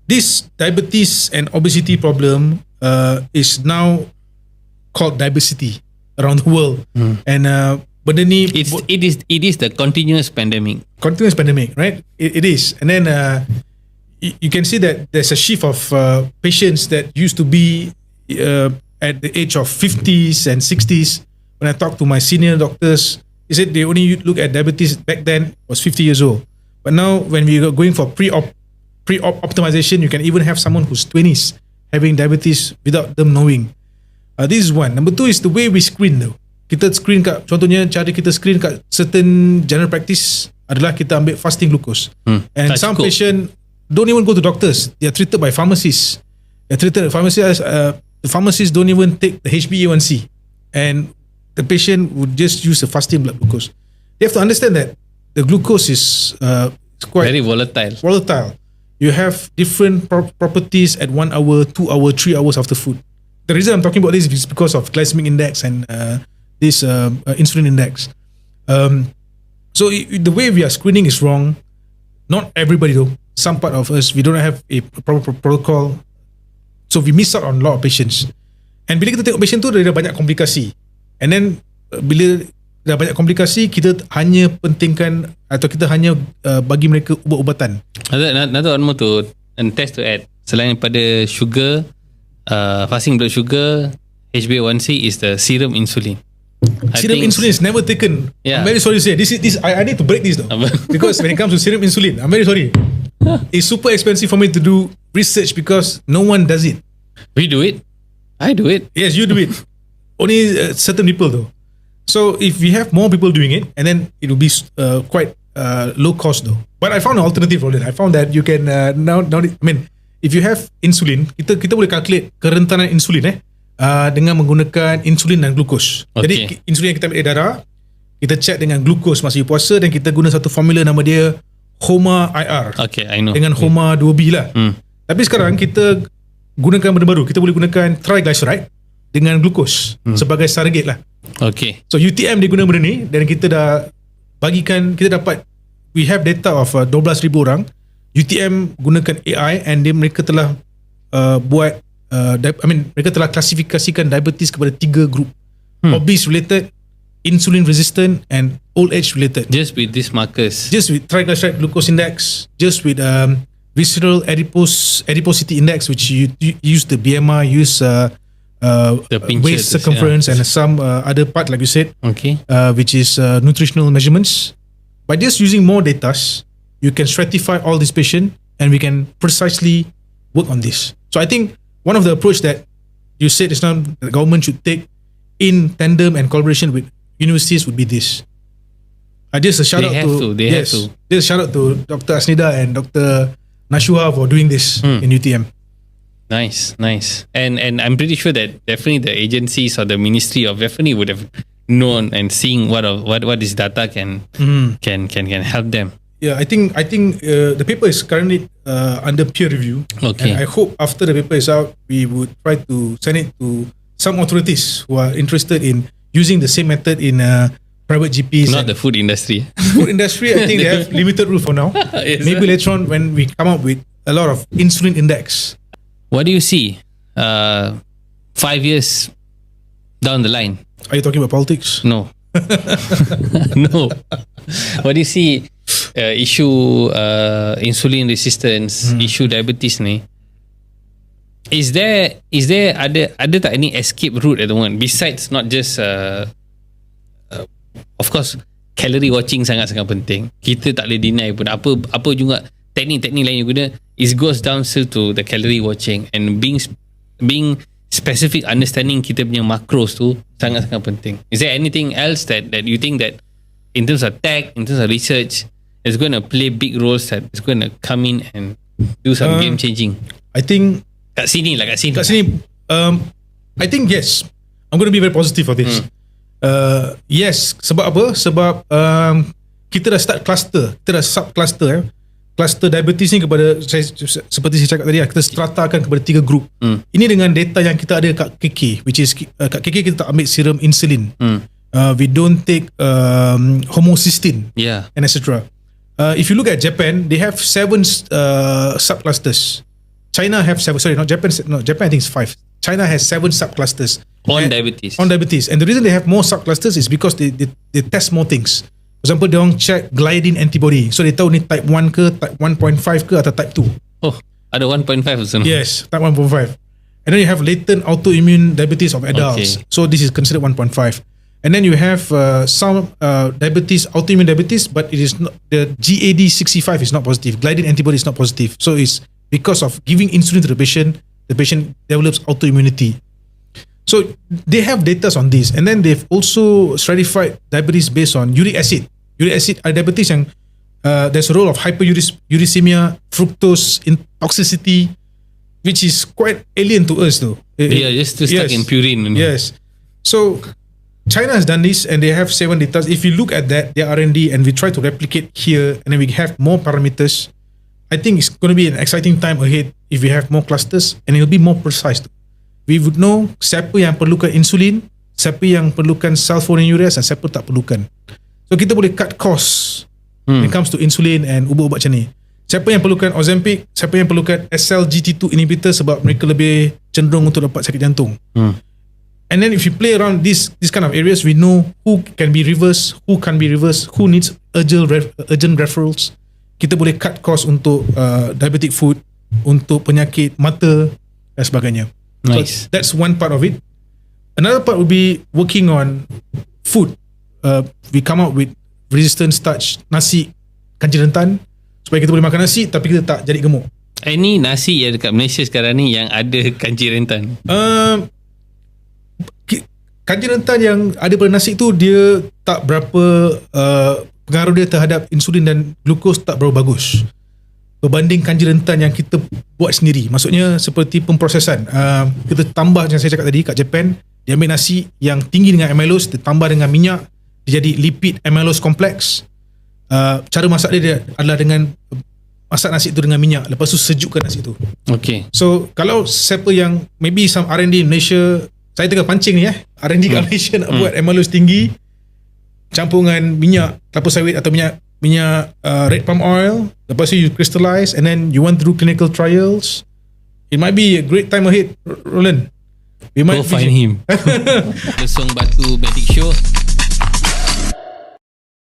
this diabetes and obesity problem is now called diabesity around the world. And benda ni it is the continuous pandemic. Continuous pandemic, right? It is. And then you can see that there's a shift of patients that used to be at the age of 50s and 60s. When I talked to my senior doctors, they said they only look at diabetes back then was 50 years old. But now when we are going for pre-op optimization, you can even have someone who's 20s having diabetes without them knowing. This is one. Number two is the way we screen though. Kita screen kat, contohnya cara kita screen kat certain general practice adalah kita ambil fasting glucose. And some patient don't even go to doctors. They are treated by pharmacists. They're treated by pharmacists. The pharmacists don't even take the HbA1c. And the patient would just use the fasting blood glucose. They have to understand that the glucose is quite very volatile. You have different properties at 1 hour, 2 hour, 3 hours after food. The reason I'm talking about this is because of glycemic index and this insulin index. So the way we are screening is wrong. Not everybody though. Some part of us, we don't have a proper protocol. So we miss out on a lot of patients. And bila kita tengok patient tu, dia dah banyak komplikasi. And then bila dah banyak komplikasi, kita hanya pentingkan atau kita hanya bagi mereka ubat-ubatan. Another one more to test to add. Selain daripada sugar, fasting blood sugar, HbA1c is the serum insulin. Serum insulin is never taken. I'm very sorry to say. This I need to break this though. Because when it comes to serum insulin, I'm very sorry. It's super expensive for me to do research because no one does it. We do it. I do it. Yes, you do it. Only certain people though. So if we have more people doing it, and then it will be quite low cost though. But I found an alternative, Roland. I found that you can now. I mean, if you have insulin, kita boleh calculate kerentanan insulin dengan menggunakan insulin dan glukos. Jadi insulin yang kita ambil dari darah, kita check dengan glukos masa you puasa, dan kita guna satu formula nama dia HOMA IR. Okay, I know. Dengan HOMA 2B lah. Tapi sekarang kita gunakan benda baru. Kita boleh gunakan triglyceride dengan glukos sebagai surrogate lah. Okay. So UTM dia guna benda ni, dan kita dah bagikan, kita dapat, we have data of 12,000 orang. UTM gunakan AI, and mereka telah buat mereka telah klasifikasikan diabetes kepada 3 group. Obese related, insulin resistant, and old age related. Just with these markers. Just with triglyceride glucose index, just with visceral adiposity index, which you use the BMI, use the waist circumference, and some other part like you said, which is nutritional measurements. By just using more data, you can stratify all these patients, and we can precisely work on this. So I think one of the approach that you said is now the government should take in tandem and collaboration with universities would be this. Just a shout out to just a shout out to Dr. Asnida and Dr. Nashua for doing this in UTM. Nice. And I'm pretty sure that definitely the agencies or the ministry of definitely would have known and seeing what this data can help them. Yeah, I think the paper is currently under peer review. Okay. And I hope after the paper is out, we would try to send it to some authorities who are interested in using the same method in private GPs. Not the food industry. Food industry, I think they have limited rule for now. Maybe later on when we come up with a lot of insulin index. What do you see 5 years down the line? Are you talking about politics? No. No. What do you see issue insulin resistance, issue diabetes ni? Is there ada tak any escape route at the moment besides not just of course calorie watching sangat-sangat penting. Kita tak boleh deny pun apa juga teknik-teknik lain yang guna, it goes down still to the calorie watching and being specific understanding kita punya macros tu sangat-sangat penting. Is there anything else that you think that in terms of tech, in terms of research, is going to play big roles that is going to come in and do some game changing? I think kat sini. I think yes. I'm going to be very positive for this. Yes, sebab apa? Sebab kita dah start cluster, kita dah sub-cluster cluster diabetes ni kepada, seperti saya cakap tadi, kita stratakan kepada 3 group. Ini dengan data yang kita ada kat KK, which is kat KK kita tak ambil serum insulin. We don't take homocysteine and etc. If you look at Japan, they have 7 subclusters. China have 7, sorry, not Japan, no, Japan I think it's 5. China has 7 subclusters On diabetes. on diabetes, and the reason they have more subclusters is because they test more things. For example, they orang check gliadin antibody, so they tahu ni type 1 ke, type 1.5 ke atau type 2. Oh, ada 1.5 also. Yes, type 1.5. And then you have latent autoimmune diabetes of adults. Okay. So this is considered 1.5. And then you have some diabetes, autoimmune diabetes, but it is not, the GAD65 is not positive. Gliadin antibody is not positive. So it's because of giving insulin to the patient develops autoimmunity. So they have data on this. And then they've also stratified diabetes based on uric acid. Uric acid diabetes yang there's a role of hyperuricemia, fructose toxicity, which is quite alien to us though. Yeah, just to stuck in purine. Yes. So China has done this and they have 7 data. If you look at that, their R&D, and we try to replicate here, and then we have more parameters, I think it's going to be an exciting time ahead if we have more clusters, and it'll be more precise. We would know siapa yang perlukan insulin, siapa yang perlukan sulfonylureas, dan siapa tak perlukan. So kita boleh cut costs when it comes to insulin and ubat-ubat macam ni. Siapa yang perlukan Ozempic, siapa yang perlukan SLGT2 inhibitor sebab mereka lebih cenderung untuk dapat sakit jantung. And then if you play around this kind of areas, we know who can be reversed, who can't be reversed, who needs urgent referrals. Kita boleh cut cost untuk diabetic foot, untuk penyakit mata dan sebagainya. Nice. So that's one part of it. Another part would be working on food. We come up with resistant starch, nasi, kanji rentan, supaya kita boleh makan nasi tapi kita tak jadi gemuk. Ini nasi yang dekat Malaysia sekarang ni yang ada kanji rentan. Kanji rentan yang ada pada nasi tu dia tak berapa pengaruh dia terhadap insulin dan glukos tak berapa bagus berbanding kanji rentan yang kita buat sendiri. Maksudnya seperti pemprosesan. Kita tambah macam saya cakap tadi kat Japan, dia ambil nasi yang tinggi dengan amylose, dia tambah dengan minyak, dia jadi lipid amylose complex. Cara masak dia adalah dengan masak nasi tu dengan minyak, lepas tu sejukkan nasi tu. Okay. So kalau siapa yang maybe some R&D in Malaysia, saya tengah pancing ni R&D kat Malaysia nak buat amylose tinggi campur dengan minyak kelapa sawit atau minyak red palm oil, lepas tu you crystallize and then you want to do clinical trials, it might be a great time ahead, Roland. We might go find him. Lesong Batu Medic Show.